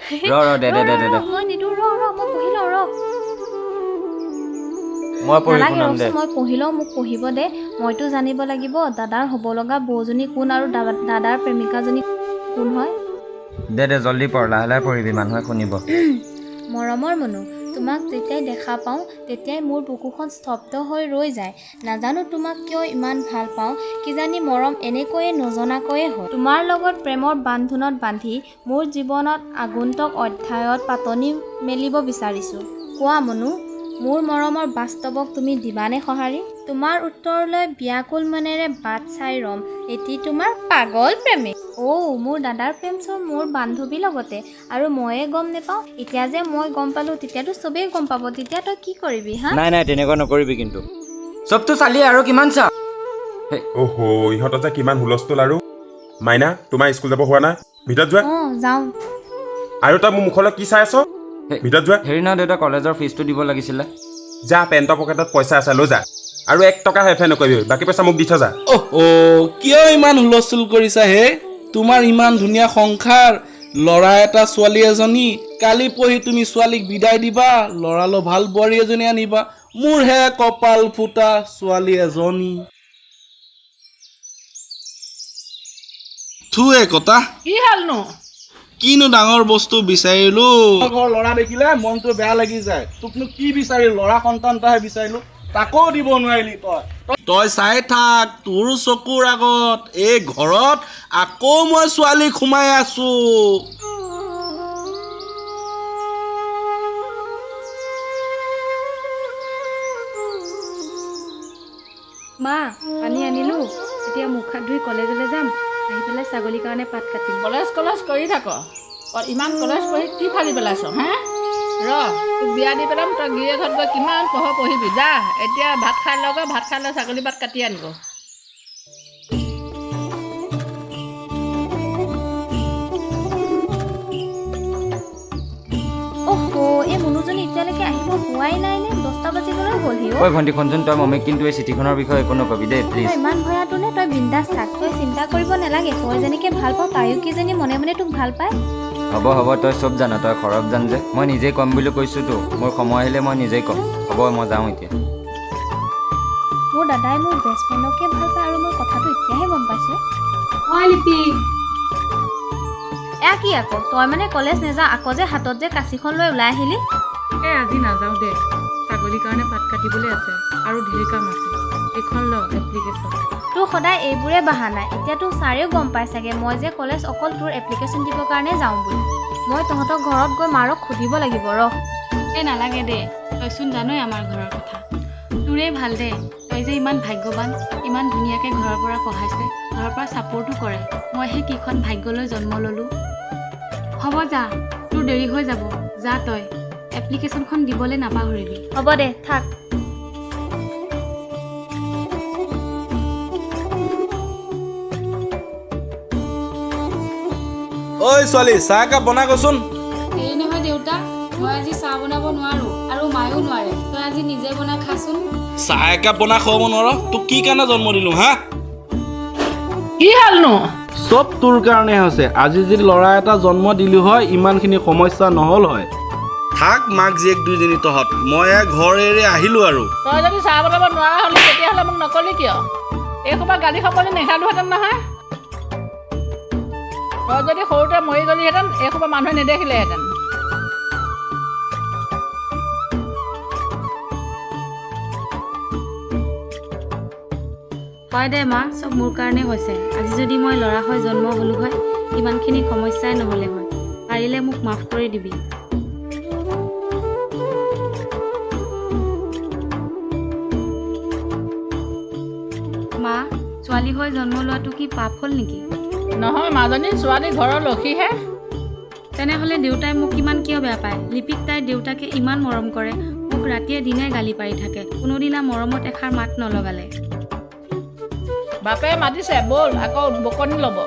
দে মই নিদো মই পঢ়ি লওঁ মই পঢ়ি নালাগে শুনাম দে ৰচোন মই পঢ়ি লওঁ মোক পঢ়িব দে মইতো জানিব লাগিব দাদাৰ হ'ব লগা বৌজনী কোন আৰু দাদাৰ প্ৰেমিকাজনী কোন হয় দে জল্দি পঢ় লাহে পঢ়িবি মানুহে শুনিব মৰমৰ মনো তোমাক যেতিয়াই দেখা পাওঁ তেতিয়াই মোৰ বুকুখন স্তব্ধ হৈ ৰৈ যায় নাজানো তোমাক কিয় ইমান ভাল পাওঁ কিজানি মৰম এনেকৈয়ে নজনাকৈয়ে হয় তোমাৰ লগত প্ৰেমৰ বান্ধোনত বান্ধি মোৰ জীৱনত আগন্তুক অধ্যায়ত পাতনি মেলিব বিচাৰিছোঁ কোৱা মনো মোৰ মৰমৰ বাস্তৱক তুমি দিবানে সঁহাৰি তোমাৰ উত্তৰলৈ ব্যাকুল মনেৰে বাট চাই ৰম এটি তোমাৰ পাগল প্ৰেমিক মোৰ দাদাৰ প্ৰেম চোৰ মোৰ বান্ধৱীৰ লগতে আৰু ময়ে গম নেপাওঁ এতিয়া যে মই গম পালোঁ তেতিয়াতো চবেই গম পাব তেতিয়া তই কি কৰিবি হা নাই তেনেকুৱা নকৰিবি কিন্তু চবতো চালি আৰু কিমান চা অহো ইহঁতৰ যে কিমান হুলস্থুল আৰু মাইনা তোমাৰ স্কুল যাব হোৱা নাই ভিতৰত যোৱা যাওঁ আৰু তই মোৰ মুখলৈ কি চাই আছ ভিতৰত যোৱা হেৰি নহয় দেউতা কলেজৰ ফিজটো দিব লাগিছিলে যা পেণ্টৰ পকেটত পইচা আছে লৈ যা আৰু 1 টকা হেফে নকৰিবি বাকী পইচা মোক দি থৈ যা কিয় ইমান হুলস্থুল কৰিছা হে তোমাৰ ইমান ধুনীয়া সংসাৰ ল'ৰা এটা ছোৱালী এজনী কালি পঢ়ি তুমি ছোৱালীক বিদায় দিবা ল'ৰালৈ ভাল বোৱাৰী এজনী আনিবা মোৰ হে কপাল ফুটা ছোৱালী এজনী থুৱে কথা কি হালনো কিনো ডাঙৰ বস্তু বিচাৰিলো ঘৰ ল'ৰা দেখিলে মনটো বেয়া লাগি যায় তোকনো কি বিচাৰি ল'ৰা সন্তান এটাহে বিচাৰিলো তাকো দিব নোৱাৰিলি তই চাই থাক তোৰ চকুৰ আগত এই ঘৰত আকৌ মই ছোৱালী সোমাই আছো মা পানী আনিলোঁ এতিয়া মুখ হাত ধুই কলেজলৈ যাম আহি পেলাই ছাগলীৰ কাৰণে পাত কাটিম কলেজ কৰি থাক ইমান কলেজ পঢ়ি কি ফালি পেলাইছ হে তোক বিয়া দি পেলাম তই গিৰিয়ে ঘৰত গৈ কিমান পঢ়িবি যা এতিয়া ভাত খাই লৈ ছাগলী পাত কাটি আনিব এই মনুজনী এতিয়ালৈকে আহিব হোৱাই নাই নে 10টা বাজিবলৈ হ'লহি ঐ ভণ্টি শুনচোন তই মমিক কিন্তু এই চিঠিখনৰ বিষয়ে একো নকবি দেই প্লিজ ইমান ভয়াটো নে তই বিন্দাছ থাক তই চিন্তা কৰিব নালাগে তই যেনেকৈ ভাল পাওঁ তাইও কিজানি মনে মনে তোক ভাল পায় হ'ব তই চব জান তই সৰব জান যে মই নিজেই ক'ম বুলি কৈছোঁতো মোৰ সময় আহিলে মই নিজেই ক'ম হ'ব মই যাওঁ এতিয়া মোৰ দাদাই মোৰ বেষ্ট ফ্ৰেণ্ডকে ভাল পায় আৰু মই কথাটো এতিয়াহে গম পাইছোঁ কি আকৌ তই মানে কলেজ নেযাওঁ আকৌ যে হাতত যে কাঁচিখন লৈ ওলাই আহিলি আজি নাযাওঁ দে ছাগলীৰ কাৰণে পাত কাটিবলৈ আছে আৰু ঢেৰ কাম আছে এইখন ল এপ্লিকেশ্যন তোৰ সদায় এইবোৰে বাহানা এতিয়া তোৰ ছাৰেও গম পাই চাগে মই যে কলেজ অকল তোৰ এপ্লিকেশ্যন দিবৰ কাৰণে যাওঁ বুলি মই তহঁতৰ ঘৰত গৈ মাৰক সুধিব লাগিব নালাগে দে তইচোন জানই আমাৰ ঘৰৰ কথা তোৰেই ভাল দে তই যে ইমান ভাগ্যৱান ইমান ধুনীয়াকৈ ঘৰৰ পৰা পঢ়াইছে ঘৰৰ পৰা ছাপৰ্টো কৰে মই সেই কিখন ভাগ্যলৈ জন্ম ল'লোঁ হ'ব যা তোৰ দেৰি হৈ যাব যা তই এপ্লিকেশ্যনখন দিবলৈ নাপাহৰিবি হ'ব দে থাক ঐ ছোৱালী চাহ একাপ বনাই কচোন এই নহয় দেউতা মই আজি চাহ বনাব নোৱাৰোঁ আৰু মায়েও নোৱাৰে তই আজি নিজে বনাই খাচোন চাহ একাপ বনাই খুৱাব নোৱাৰ তোক কি কাৰণে জন্ম দিলো হা কি হালনো চব তোৰ কাৰণে হৈছে আজি যদি ল'ৰা এটা জন্ম দিলি হয় ইমানখিনি সমস্যা নহ'ল হয় থাক মাক জীয়েক দুইজনী তহঁত মই ঘৰ এৰি আহিলোঁ আৰু তই যদি চাহ বনাব নোৱাৰা হ'লি তেতিয়াহ'লে মোক নকলি কিয় এই সোপা গালি খাবলৈ নেখালোহেঁতেন নহয় তই যদি সৰুতে মৰি গলিহেঁতেন এই সোপা মানুহে নেদেখিলেহেঁতেন হয় দে মা চব মোৰ কাৰণে হৈছে আজি যদি মই ল'ৰা হৈ জন্ম হ'লোঁ হয় ইমানখিনি সমস্যাই নহ'লে হয় পাৰিলে মোক মাফ কৰি দিবি মা ছোৱালী হৈ জন্ম লোৱাটো কি পাপ হ'ল নেকি নহয় মাজনী ছোৱালী ঘৰৰ লক্ষীহে তেনেহ'লে দেউতাই মোক ইমান কিয় বেয়া পায় লিপিক তাইৰ দেউতাকে ইমান মৰম কৰে মোক ৰাতিয়ে দিনে গালি পাৰি থাকে কোনোদিনা মৰমত এষাৰ মাত নলগালে বাপে মাতিছে ব'ল আকৌ বকনি ল'ব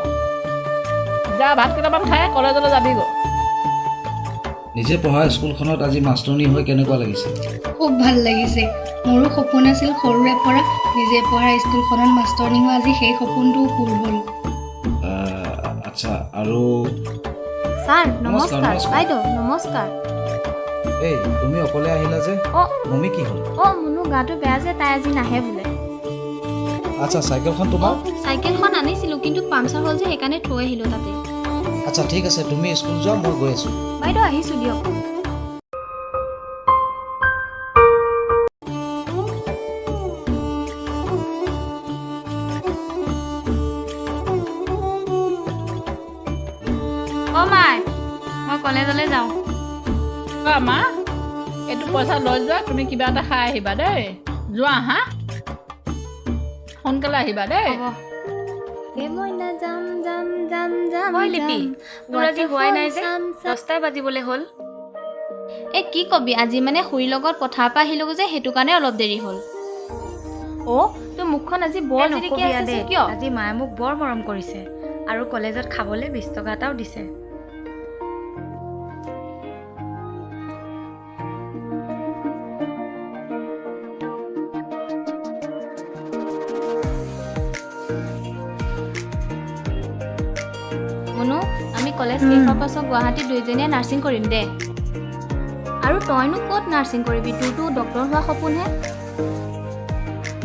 যা ভাত কেইটামান খাই কলেজলৈ যাবিগৈ নিজে পঢ়া স্কুলখনত আজি মাষ্টৰণী হৈ কেনেকুৱা লাগিছে খুব ভাল লাগিছে মোৰো সপোন আছিল সৰুৰে পৰা নিজে পঢ়া স্কুলখনত মাষ্টৰণী হোৱা আজি সেই সপোনটোও পূৰ হ'ল আচ্ছা আৰু ছাৰ নমস্কাৰ, নমস্কাৰ নমস্কাৰ। বাইদেউ নমস্কাৰ এই তুমি অকলে আহিলা যে অঁ মমি কি হ'ল অঁ মুনু গাটো বেয়া যে তাই আজি নাহে বোলে আচ্ছা চাইকেলখন তোমাৰ চাইকেলখন আনিছিলোঁ কিন্তু পামচাৰ হ'ল যে সেইকাৰণে থৈ আহিলোঁ তাতে আচ্ছা ঠিক আছে তুমি স্কুল যোৱা মই গৈ আছোঁ বাইদেউ আহিছোঁ দিয়ক অ' মাই মই কলেজলৈ যাওঁ মা এইটো পইচা লৈ যোৱা তুমি কিবা এটা খাই আহিবা দেই যোৱা হা সোনকালে আহিবা দেই হ'ব মই নাযাম যাম যাম যাম মই লিপি তোৰ আজি হোৱাই নাই যে 10টাই বাজিবলৈ হ'ল এই কি কবি আজি মানে খুৰীৰ লগত পথাৰৰ পৰা আহিলোঁ যে সেইটো কাৰণে অলপ দেৰি হ'ল অ' তোৰ মুখখন আজি বৰ জিলিকি আছে কিয় আজি মায়ে মোক বৰ মৰম কৰিছে আৰু কলেজত খাবলৈ 20 টকা এটাও দিছে মুনু আমি কলেজ শেষ হোৱাৰ পাছত গুৱাহাটীত দুইজনীয়ে নাৰ্ছিং কৰিম দে আৰু তইনো ক'ত নাৰ্ছিং কৰিবি তোৰতো ডক্টৰ হোৱা সপোনহে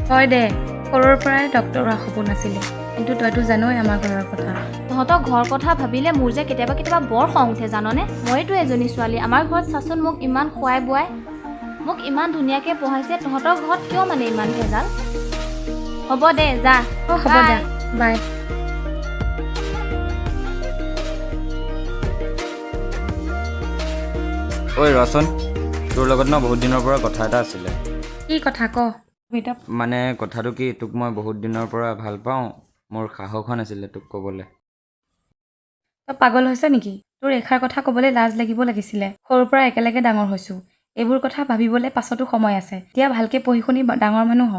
হয় দে সৰুৰ পৰাই ডক্টৰ হোৱা সপোন আছিলে কিন্তু তইতো জানই আমাৰ ঘৰৰ কথা তহঁতৰ ঘৰ কথা ভাবিলে মোৰ যে কেতিয়াবা বৰ খং উঠে জাননে মইতো এজনী ছোৱালী আমাৰ ঘৰত চাচোন মোক ইমান খুৱাই বোৱাই মোক ইমান ধুনীয়াকৈ পঢ়াইছে তহঁতৰ ঘৰত কিয় মানে ইমান ভেজাল হ'ব দে যা হ'ব দে বাই ঐ ৰচোন তোৰ লগত ন বহুত দিনৰ পৰা কথা এটা আছিলে কি কথা ক মানে কথাটো কি তোক মই বহুত দিনৰ পৰা ভাল পাওঁ মোৰ সাহসখন আছিলে তোক ক'বলৈ তই পাগল হৈছে নেকি তোৰ এষাৰ কথা ক'বলৈ লাজ লাগিব লাগিছিলে সৰুৰ পৰা একেলগে ডাঙৰ হৈছোঁ এইবোৰ কথা ভাবিবলৈ পাছতো সময় আছে এতিয়া ভালকৈ পঢ়ি শুনি ডাঙৰ মানুহ হ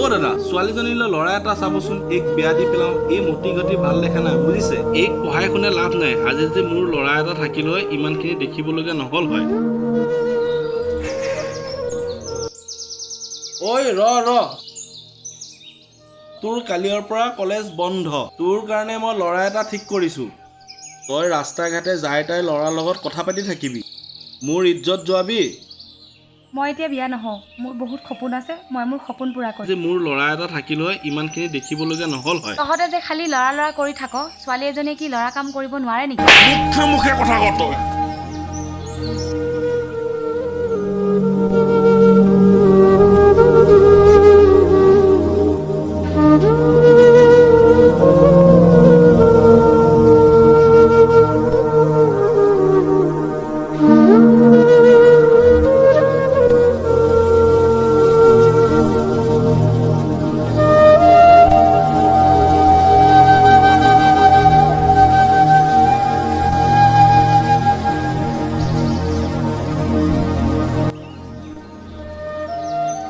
অ' দাদা ছোৱালীজনীলৈ ল'ৰা এটা চাবচোন এইক বিয়া দি পেলাওঁ এই মতি গতি ভাল দেখা নাই বুজিছে এইক পঢ়াই শুনে লাভ নাই আজি যদি মোৰ ল'ৰা এটা থাকিল হয় ইমানখিনি দেখিবলগীয়া নহ'ল হয় ঐ ৰ তোৰ কালিৰ পৰা কলেজ বন্ধ তোৰ কাৰণে মই ল'ৰা এটা ঠিক কৰিছোঁ তই ৰাস্তা ঘাটে যাই তাই ল'ৰাৰ লগত কথা পাতি থাকিবি মোৰ ইজ্জত যোৱাবি মই এতিয়া বিয়া নহওঁ মোৰ বহুত সপোন আছে মই মোৰ সপোন পূৰা কৰিম যে মোৰ ল'ৰা এটা থাকিল হয় ইমানখিনি দেখিবলগীয়া নহ'ল হয় তহঁতে যে খালি ল'ৰা কৰি থাক ছোৱালী এজনীয়ে কি ল'ৰা কাম কৰিব নোৱাৰে নেকি মুখে মুখে কথা ক তই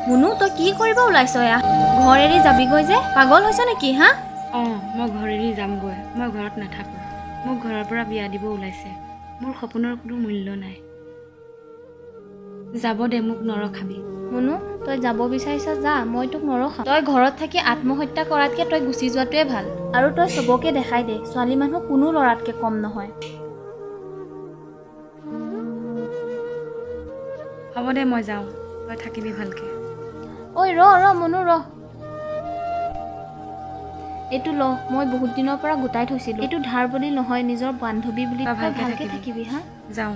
মুনু তই কি কৰিব ওলাইছ এয়া ঘৰ এৰি যাবিগৈ যে পাগল হৈছ নেকি হা অঁ মই ঘৰ এৰি যামগৈ মই ঘৰত নাথাকোঁ মোক ঘৰৰ পৰা বিয়া দিব ওলাইছে মোৰ সপোনৰ কোনো মূল্য নাই যাব দে মোক নৰখাবি মুনু তই যাব বিচাৰিছ যা মই তোক নৰখাম তই ঘৰত থাকি আত্মহত্যা কৰাতকৈ তই গুচি যোৱাটোৱে ভাল আৰু তই চবকে দেখাই দে ছোৱালী মানুহ কোনো ল'ৰাতকৈ কম নহয় হ'ব দে মই যাওঁ তই থাকিবি ভালকৈ ঐ ৰ মুনু ৰ এইটো ল মই বহুত দিনৰ পৰা গোটাই থৈছিলোঁ এইটো ধাৰ বুলি নহয় নিজৰ বান্ধৱী বুলি তই তই ভালকৈ ভালকৈ থাকিবি। থাকিবি হা যাওঁ